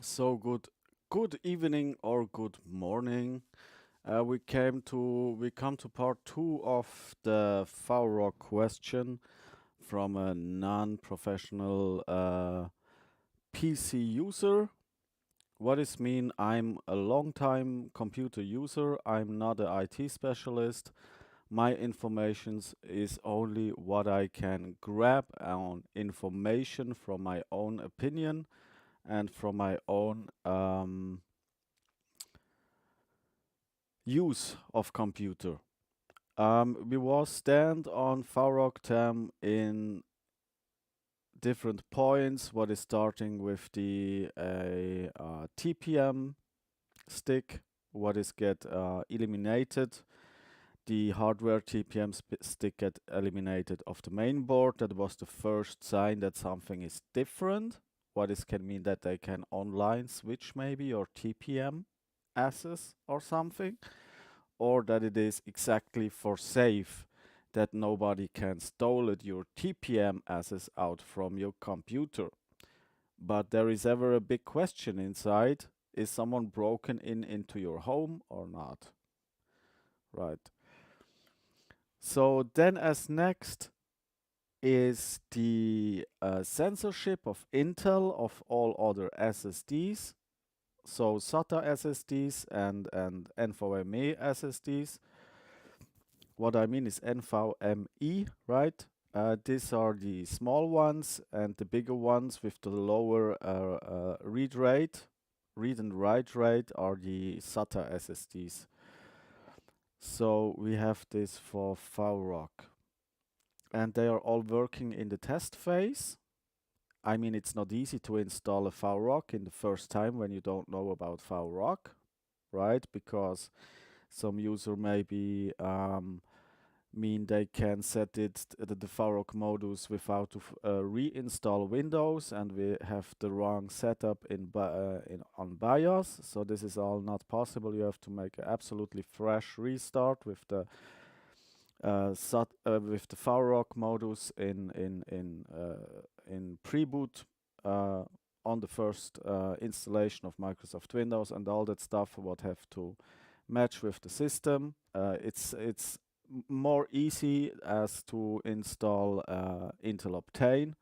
So good evening or good morning. We come to part two of the VROC question from a non-professional PC user. What is mean? I'm a long time computer user. I'm not an IT specialist. My informations is only what I can grab on information from my own opinion and from my own use of computer. We was stand on VROC term in different points. What is starting with the TPM stick? What is get eliminated? The hardware TPM stick get eliminated off the main board. That was the first sign that something is different. What is can mean that they can online switch maybe or TPM access or something, or that it is exactly for safe that nobody can steal your TPM access out from your computer. But there is ever a big question inside. Is someone broken into your home or not? Right. So then as next is the censorship of Intel of all other SSDs. So SATA SSDs and NVMe SSDs. What I mean is NVMe, right? These are the small ones, and the bigger ones with the lower read rate, read and write rate, are the SATA SSDs. So we have this for VROC, and they are all working in the test phase. I mean, it's not easy to install a VROC in the first time when you don't know about VROC, right? Because some user maybe mean they can set it the VROC modus without to reinstall Windows, and we have the wrong setup on BIOS. So this is all not possible. You have to make an absolutely fresh restart with the VROC modus in pre-boot on the first installation of Microsoft Windows, and all that stuff what have to match with the system. It's more easy as to install Intel Optane.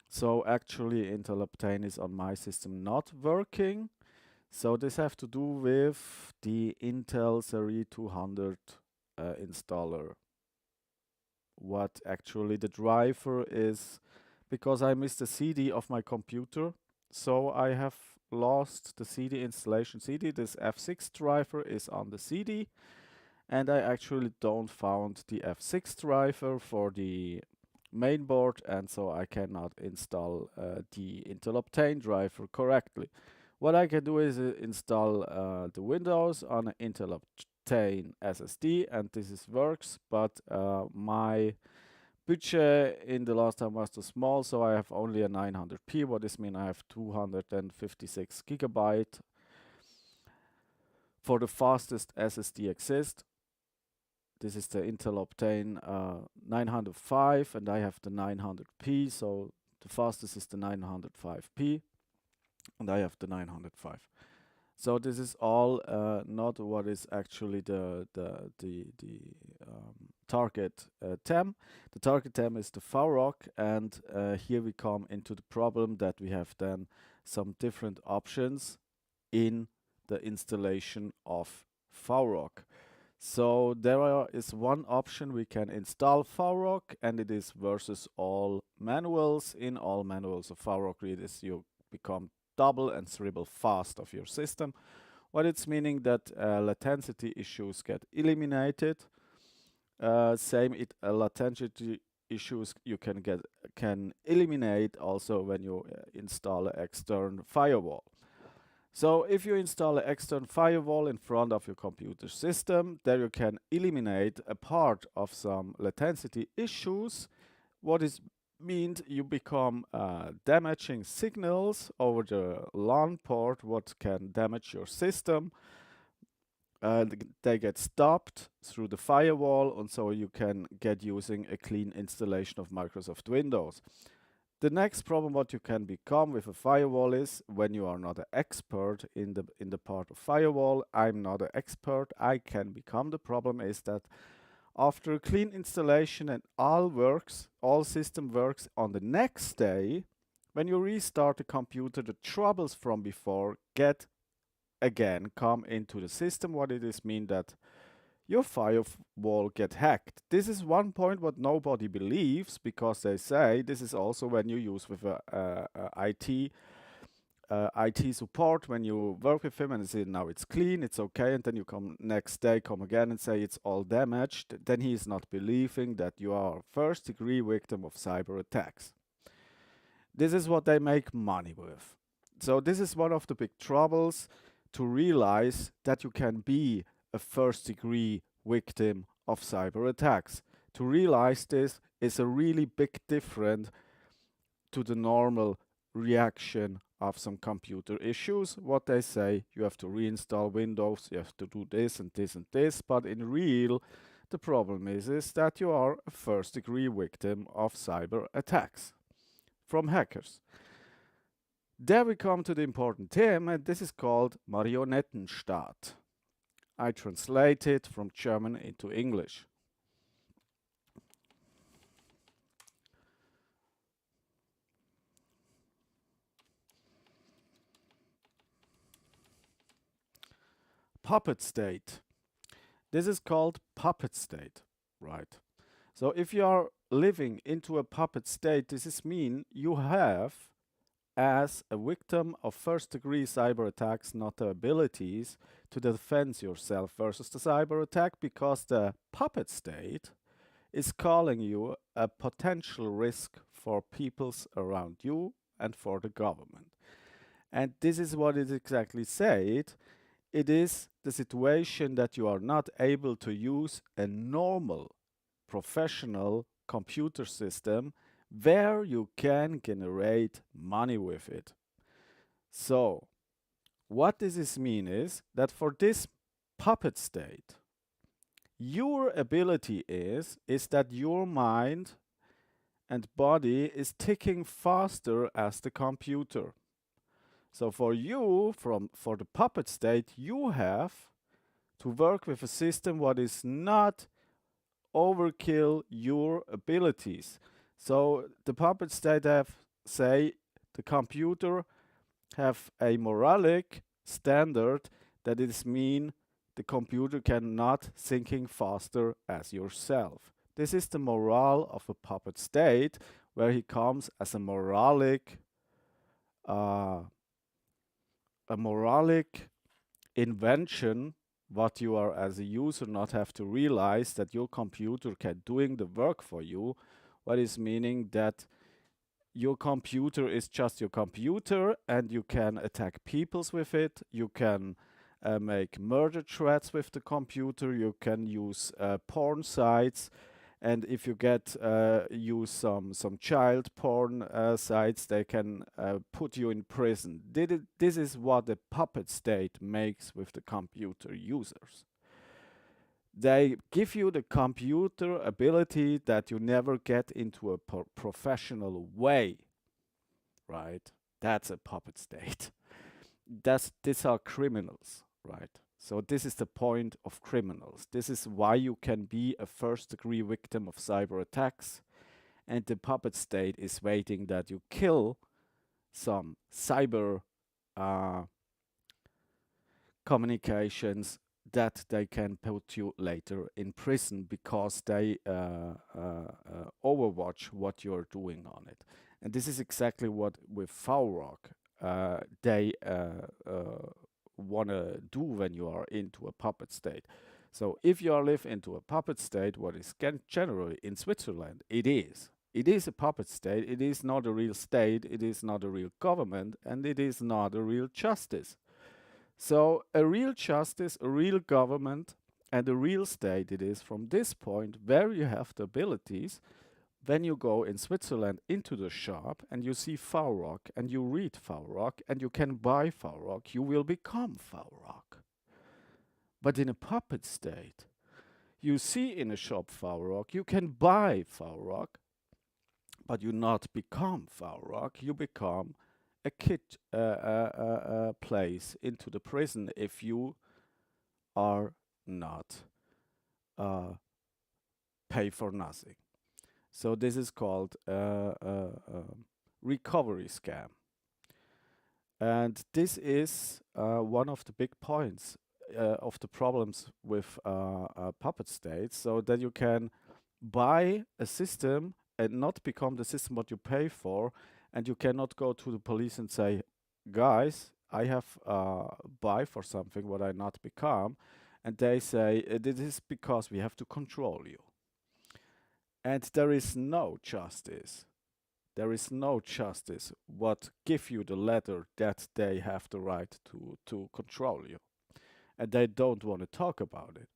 So actually Intel Optane is on my system not working. So this have to do with the Intel Series 200 installer. What actually the driver is, because I missed the CD of my computer, so I have lost the CD installation CD. This F6 driver is on the CD, and I actually don't found the F6 driver for the main board, and so I cannot install the Intel Optane driver correctly. What I can do is install the Windows on an Intel Optane SSD, and works, but my budget in the last time was too small, so I have only a 900p. What this mean? I have 256 gigabyte for the fastest SSD exist. This is the Intel Optane 905, and I have the 900p, so the fastest is the 905p, and I have the 905. So this is all not what is actually the target TEM. The target TEM is the VROC, and here we come into the problem that we have then some different options in the installation of VROC. So there is one option we can install VROC, and it is versus all manuals. In all manuals of VROC, it is you become double and triple fast of your system. What it's meaning that latency issues get eliminated. Latency issues you can eliminate also when you install an external firewall. So if you install an external firewall in front of your computer system, there you can eliminate a part of some latency issues. What is means you become damaging signals over the LAN port, what can damage your system. They get stopped through the firewall, and so you can get using a clean installation of Microsoft Windows. The next problem what you can become with a firewall is when you are not an expert in the part of firewall. I'm not an expert. I can become. The problem is that after a clean installation and all system works on the next day, when you restart the computer, the troubles from before come into the system. What it is mean that your firewall get hacked. This is one point what nobody believes, because they say this is also when you use with IT support, when you work with him and say now it's clean, it's okay, and then you come next day, come again and say it's all damaged, then he is not believing that you are a first degree victim of cyber attacks. This is what they make money with. So this is one of the big troubles, to realize that you can be a first degree victim of cyber attacks. To realize this is a really big difference to the normal reaction of some computer issues. What they say, you have to reinstall Windows, you have to do this and this and this, but in real, the problem is that you are a first degree victim of cyber attacks from hackers. There we come to the important term, and this is called Marionettenstaat. I translate it from German into English. Puppet state. This is called puppet state, right? So if you are living into a puppet state, this is mean you have, as a victim of first degree cyber attacks, not the abilities to defend yourself versus the cyber attack, because the puppet state is calling you a potential risk for peoples around you and for the government. And this is what it exactly said. It is the situation that you are not able to use a normal professional computer system where you can generate money with it. So, what does this mean is that for this puppet state, your ability is that your mind and body is ticking faster as the computer. So for you, for the puppet state, you have to work with a system what is not overkill your abilities. So the puppet state say the computer have a moralic standard that is mean the computer cannot thinking faster as yourself. This is the morale of a puppet state, where he comes as a moralic invention, what you are as a user not have to realize that your computer can doing the work for you. What is meaning that your computer is just your computer, and you can attack peoples with it. You can make murder threats with the computer. You can use porn sites, and if you use some child porn sites, they can put you in prison. This is what the puppet state makes with the computer users. They give you the computer ability that you never get into a professional way, right? That's a puppet state. These are criminals, right? So this is the point of criminals. This is why you can be a first degree victim of cyber attacks, and the puppet state is waiting that you kill some cyber communications that they can put you later in prison, because they overwatch what you're doing on it. And this is exactly what with VROC they want to do when you are into a puppet state. So if you live into a puppet state, what is generally in Switzerland, it is a puppet state. It is not a real state, it is not a real government, and it is not a real justice. So a real justice, a real government, and a real state it is from this point where you have the abilities. When you go in Switzerland into the shop and you see VROC and you read VROC and you can buy VROC, you will become VROC. But in a puppet state, you see in a shop VROC, you can buy VROC, but you not become VROC, you become a kid place into the prison if you are not uh, pay for nothing. So this is called recovery scam. And this is one of the big points of the problems with puppet states, so that you can buy a system and not become the system what you pay for, and you cannot go to the police and say, guys, I have buy for something what I not become, and they say this is because we have to control you, and there is no justice. There is no justice what give you the letter that they have the right to control you, and they don't want to talk about it.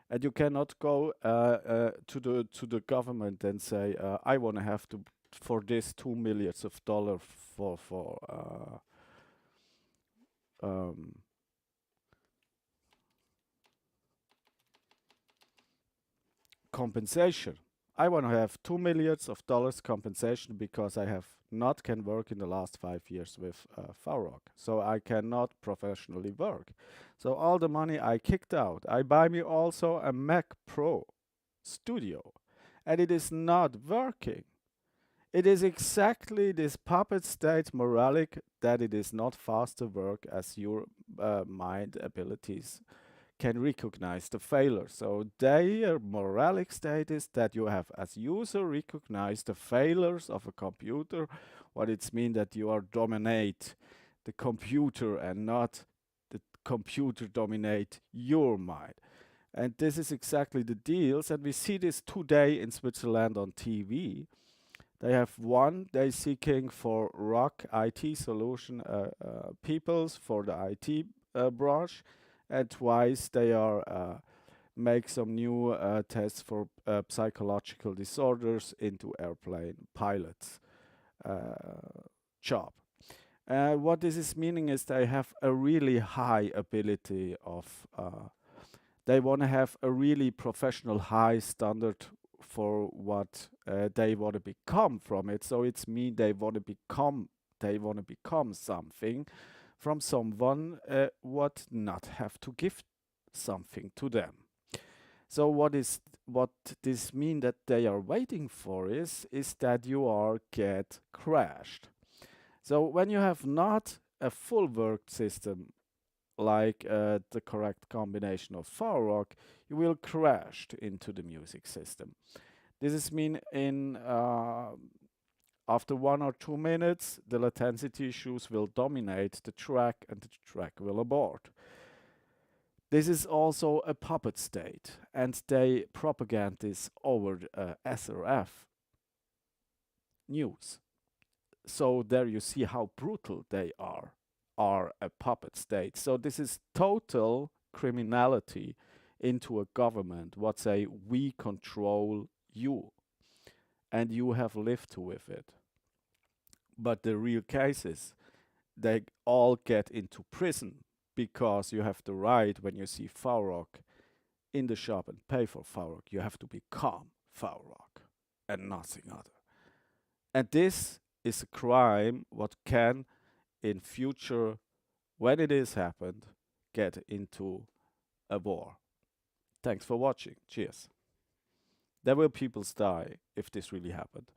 And you cannot go to the government and say, I want to have to for this $2 million for compensation. I want to have $2 million compensation because I have not can work in the last 5 years with VROC. So I cannot professionally work. So all the money I kicked out, I buy me also a Mac Pro Studio, and it is not working. It is exactly this puppet state moralic that it is not faster work as your mind abilities can recognize the failure. So their moralic state is that you have as user recognize the failures of a computer, what it's mean that you are dominate the computer and not the computer dominate your mind. And this is exactly the deals, and we see this today in Switzerland on TV. They have one, they seeking for VROC IT solution peoples for the IT branch, and twice they are make some new tests for psychological disorders into airplane pilots job. What this is meaning is they have a really high ability of they want to have a really professional high standard for what they want to become from it. So it's mean they want to become something from someone what not have to give something to them. So what this mean that they are waiting for is that you are get crashed. So when you have not a full work system like the correct combination of VROC, you will crash into the music system. This is mean in after 1 or 2 minutes, the latency issues will dominate the track and the track will abort. This is also a puppet state, and they propagate this over SRF news. So there you see how brutal they are a puppet state. So this is total criminality into a government, what say we control you and you have lived with it. But the real case is they all get into prison because you have the right when you see VROC in the shop and pay for VROC, you have to become VROC and nothing other. And this is a crime what can in future, when it is happened, get into a war. Thanks for watching. Cheers. There will people die if this really happened.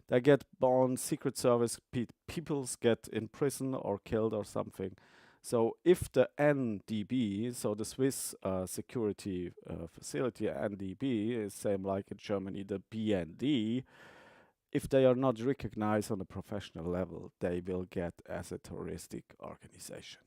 They get born Secret Service, peoples get in prison or killed or something. So if the NDB, so the Swiss security facility NDB is same like in Germany, the BND, if they are not recognized on a professional level, they will get as a terroristic organization.